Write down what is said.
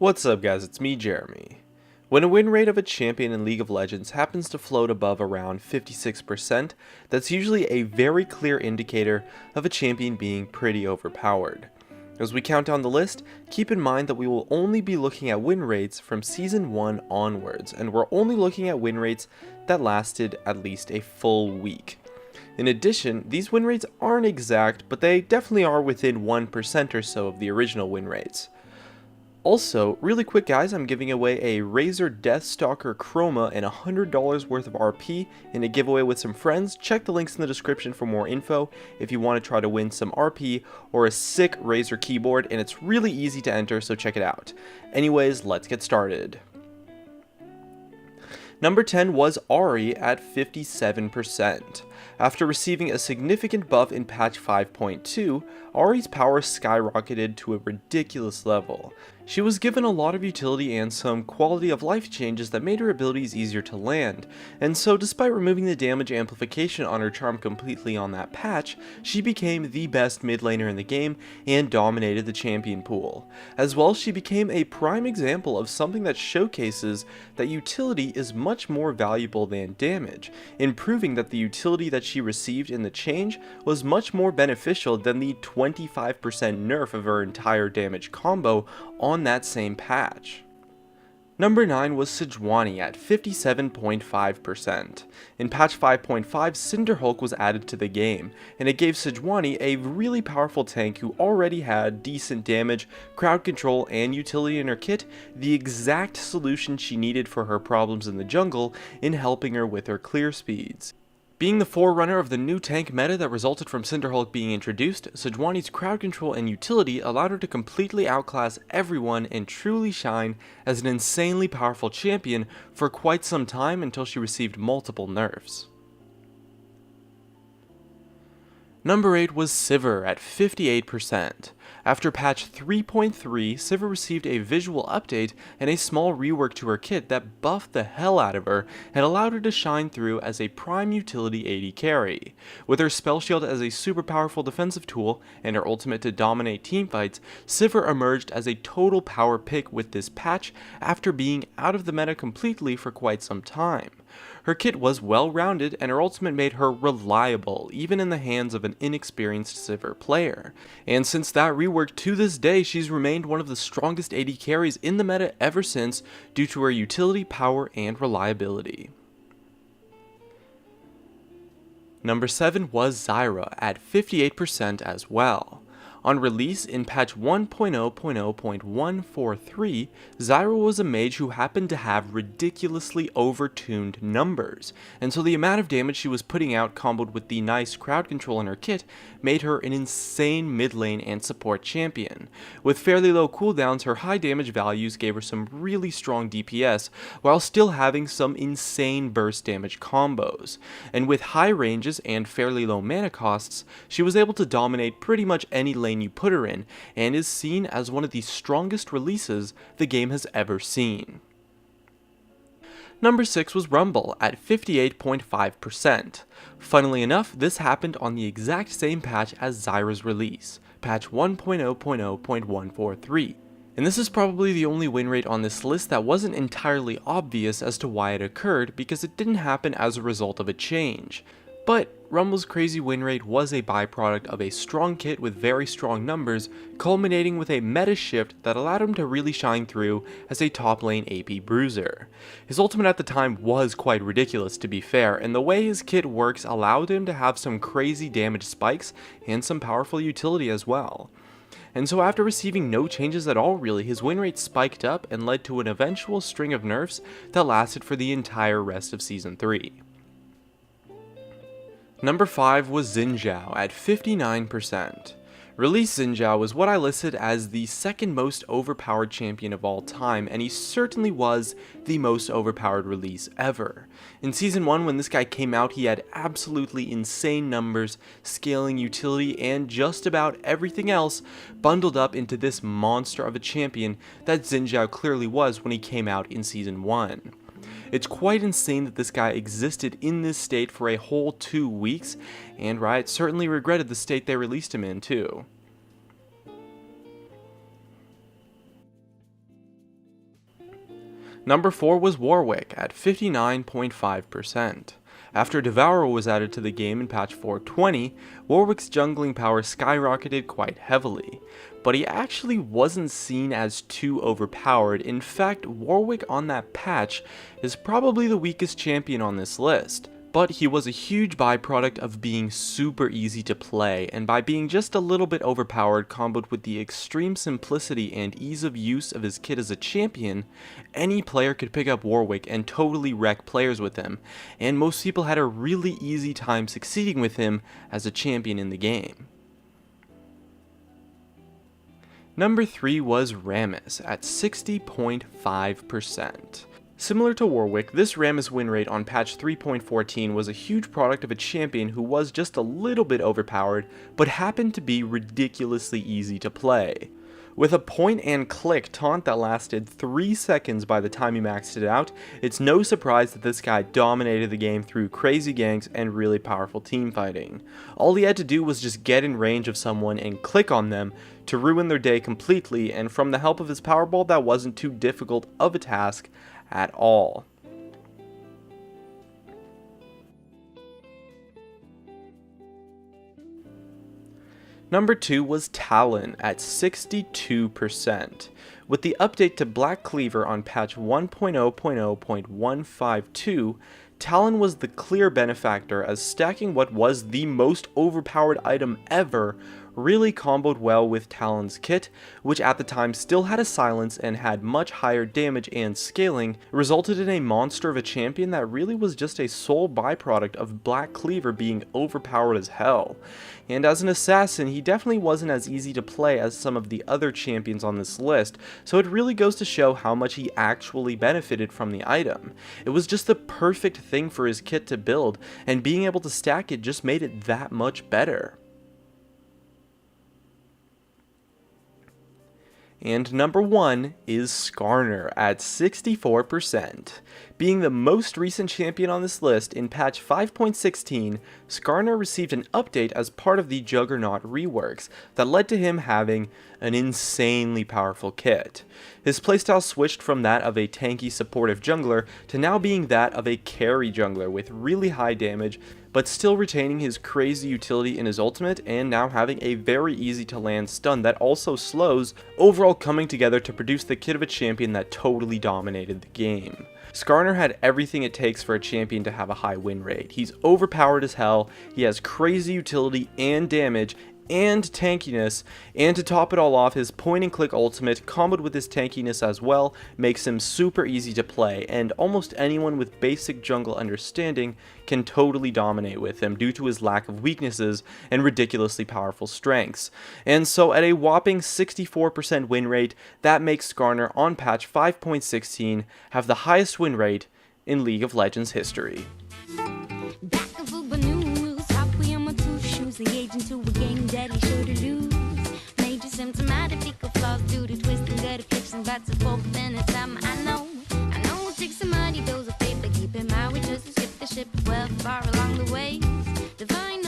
What's up guys, it's me Jeremy. When a win rate of a champion in League of Legends happens to float above around 56%, that's usually a very clear indicator of a champion being pretty overpowered. As we count down the list, keep in mind that we will only be looking at win rates from Season 1 onwards, and we're only looking at win rates that lasted at least a full week. In addition, these win rates aren't exact, but they definitely are within 1% or so of the original win rates. Also, really quick guys, I'm giving away a Razor Deathstalker Chroma and $100 worth of RP in a giveaway with some friends. Check the links in the description for more info if you want to try to win some RP or a sick Razor keyboard, and it's really easy to enter, so check it out. Anyways, let's get started. Number 10 was Ahri at 57%. After receiving a significant buff in patch 5.2, Ahri's power skyrocketed to a ridiculous level. She was given a lot of utility and some quality of life changes that made her abilities easier to land, and so despite removing the damage amplification on her charm completely on that patch, she became the best mid laner in the game and dominated the champion pool. As well, she became a prime example of something that showcases that utility is much more valuable than damage, in proving that the utility that she received in the change was much more beneficial than the 25% nerf of her entire damage combo on that same patch. Number 9 was Sejuani at 57.5%. In patch 5.5, Cinderhulk was added to the game, and it gave Sejuani a really powerful tank who already had decent damage, crowd control, and utility in her kit, the exact solution she needed for her problems in the jungle in helping her with her clear speeds. Being the forerunner of the new tank meta that resulted from Cinderhulk being introduced, Sejuani's crowd control and utility allowed her to completely outclass everyone and truly shine as an insanely powerful champion for quite some time until she received multiple nerfs. Number 8 was Sivir at 58%. After patch 3.3, Sivir received a visual update and a small rework to her kit that buffed the hell out of her and allowed her to shine through as a prime utility AD carry. With her spell shield as a super powerful defensive tool and her ultimate to dominate teamfights, Sivir emerged as a total power pick with this patch after being out of the meta completely for quite some time. Her kit was well-rounded and her ultimate made her reliable even in the hands of an inexperienced Sivir player. And since that rework, to this day she's remained one of the strongest AD carries in the meta ever since due to her utility, power, and reliability. Number 7 was Zyra at 58% as well. On release in patch 1.0.0.143, Zyra was a mage who happened to have ridiculously overtuned numbers, and so the amount of damage she was putting out comboed with the nice crowd control in her kit made her an insane mid lane and support champion. With fairly low cooldowns, her high damage values gave her some really strong DPS, while still having some insane burst damage combos. And with high ranges and fairly low mana costs, she was able to dominate pretty much any lane you put her in, and is seen as one of the strongest releases the game has ever seen. Number 6 was Rumble at 58.5%. Funnily enough, this happened on the exact same patch as Zyra's release, patch 1.0.0.143. And this is probably the only win rate on this list that wasn't entirely obvious as to why it occurred, because it didn't happen as a result of a change. But Rumble's crazy win rate was a byproduct of a strong kit with very strong numbers, culminating with a meta shift that allowed him to really shine through as a top lane AP bruiser. His ultimate at the time was quite ridiculous, to be fair, and the way his kit works allowed him to have some crazy damage spikes and some powerful utility as well. And so after receiving no changes at all really, his win rate spiked up and led to an eventual string of nerfs that lasted for the entire rest of Season 3. Number 5 was Xin Zhao at 59%. Release Xin Zhao was what I listed as the second most overpowered champion of all time, and he certainly was the most overpowered release ever. In Season 1, when this guy came out, he had absolutely insane numbers, scaling utility, and just about everything else bundled up into this monster of a champion that Xin Zhao clearly was when he came out in Season 1. It's quite insane that this guy existed in this state for a whole 2 weeks, and Riot certainly regretted the state they released him in too. Number 4 was Warwick at 59.5%. After Devourer was added to the game in patch 4.20, Warwick's jungling power skyrocketed quite heavily, but he actually wasn't seen as too overpowered. In fact, Warwick on that patch is probably the weakest champion on this list. But he was a huge byproduct of being super easy to play, and by being just a little bit overpowered comboed with the extreme simplicity and ease of use of his kit as a champion, any player could pick up Warwick and totally wreck players with him, and most people had a really easy time succeeding with him as a champion in the game. Number 3 was Rammus at 60.5%. Similar to Warwick, this Rammus win rate on patch 3.14 was a huge product of a champion who was just a little bit overpowered, but happened to be ridiculously easy to play. With a point and click taunt that lasted 3 seconds by the time he maxed it out, it's no surprise that this guy dominated the game through crazy ganks and really powerful team fighting. All he had to do was just get in range of someone and click on them to ruin their day completely, and from the help of his Powerball, that wasn't too difficult of a task at all. Number 2 was Talon at 62%. With the update to Black Cleaver on patch 1.0.0.152, Talon was the clear benefactor, as stacking what was the most overpowered item ever really comboed well with Talon's kit, which at the time still had a silence and had much higher damage and scaling, resulted in a monster of a champion that really was just a sole byproduct of Black Cleaver being overpowered as hell. And as an assassin, he definitely wasn't as easy to play as some of the other champions on this list, so it really goes to show how much he actually benefited from the item. It was just the perfect thing for his kit to build, and being able to stack it just made it that much better. And number 1 is Skarner at 64%. Being the most recent champion on this list, in patch 5.16, Skarner received an update as part of the Juggernaut reworks that led to him having an insanely powerful kit. His playstyle switched from that of a tanky supportive jungler to now being that of a carry jungler with really high damage, but still retaining his crazy utility in his ultimate, and now having a very easy to land stun that also slows, overall coming together to produce the kit of a champion that totally dominated the game. Skarner had everything it takes for a champion to have a high win rate. He's overpowered as hell, he has crazy utility and damage, and tankiness, and to top it all off, his point and click ultimate comboed with his tankiness as well makes him super easy to play, and almost anyone with basic jungle understanding can totally dominate with him due to his lack of weaknesses and ridiculously powerful strengths. And so at a whopping 64% win rate, that makes Skarner on patch 5.16 have the highest win rate in League of Legends history. Engaging to a game that he sure to lose. Major symptomatic fecal flaws due to twisting gutter clips and bats and forth and it's time. I know it takes some money, those of faith, but keep in mind we just skip the ship well far along the way. Divine